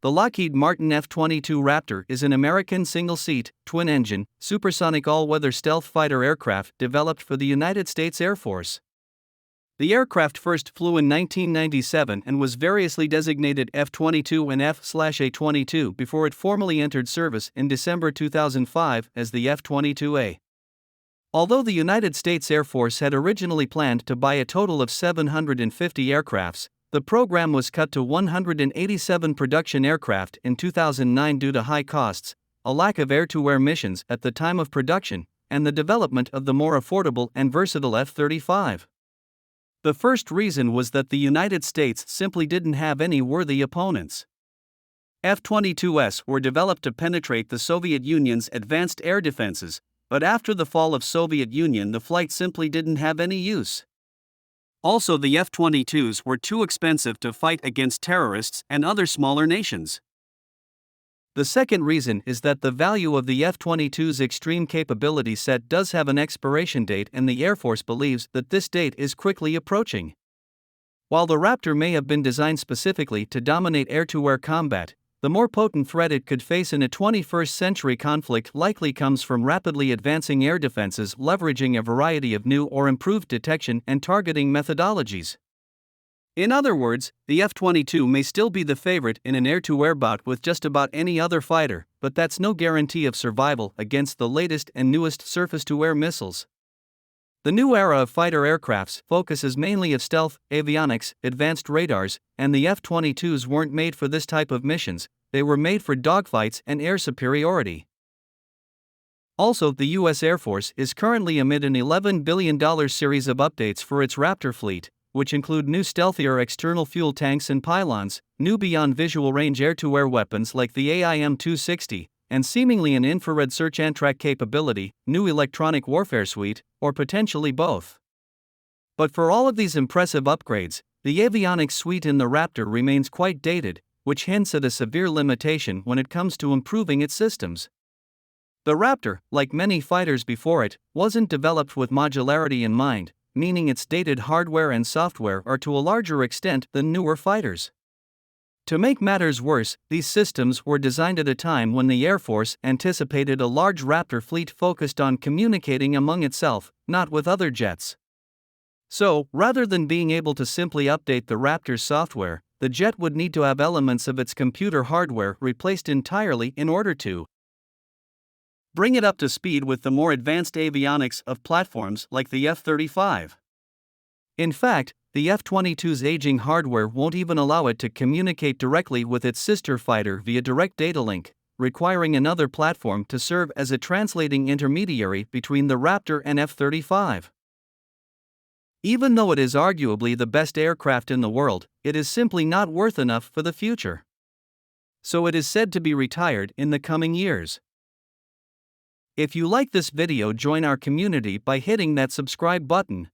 The Lockheed Martin F-22 Raptor is an American single-seat, twin-engine, supersonic all-weather stealth fighter aircraft developed for the United States Air Force. The aircraft first flew in 1997 and was variously designated F-22 and F/A-22 before it formally entered service in December 2005 as the F-22A. Although the United States Air Force had originally planned to buy a total of 750 aircrafts, the program was cut to 187 production aircraft in 2009 due to high costs, a lack of air-to-air missions at the time of production, and the development of the more affordable and versatile F-35. The first reason was that the United States simply didn't have any worthy opponents. F-22s were developed to penetrate the Soviet Union's advanced air defenses, but after the fall of Soviet Union the flight simply didn't have any use. Also, the F-22s were too expensive to fight against terrorists and other smaller nations. The second reason is that the value of the F-22's extreme capability set does have an expiration date, and the Air Force believes that this date is quickly approaching. While the Raptor may have been designed specifically to dominate air-to-air combat, the more potent threat it could face in a 21st century conflict likely comes from rapidly advancing air defenses leveraging a variety of new or improved detection and targeting methodologies. In other words, the F-22 may still be the favorite in an air-to-air bout with just about any other fighter, but that's no guarantee of survival against the latest and newest surface-to-air missiles. The new era of fighter aircrafts focuses mainly on stealth, avionics, advanced radars, and the F-22s weren't made for this type of missions, they were made for dogfights and air superiority. Also, the U.S. Air Force is currently amid an $11 billion series of updates for its Raptor fleet, which include new stealthier external fuel tanks and pylons, new beyond visual range air-to-air weapons like the AIM-260, and seemingly an infrared search and track capability, new electronic warfare suite, or potentially both. But for all of these impressive upgrades, the avionics suite in the Raptor remains quite dated, which hints at a severe limitation when it comes to improving its systems. The Raptor, like many fighters before it, wasn't developed with modularity in mind, meaning its dated hardware and software are to a larger extent than newer fighters. To make matters worse, these systems were designed at a time when the Air Force anticipated a large Raptor fleet focused on communicating among itself, not with other jets. So, rather than being able to simply update the Raptor's software, the jet would need to have elements of its computer hardware replaced entirely in order to bring it up to speed with the more advanced avionics of platforms like the F-35. In fact, the F-22's aging hardware won't even allow it to communicate directly with its sister fighter via direct data link, requiring another platform to serve as a translating intermediary between the Raptor and F-35. Even though it is arguably the best aircraft in the world, it is simply not worth enough for the future. So it is said to be retired in the coming years. If you like this video, join our community by hitting that subscribe button.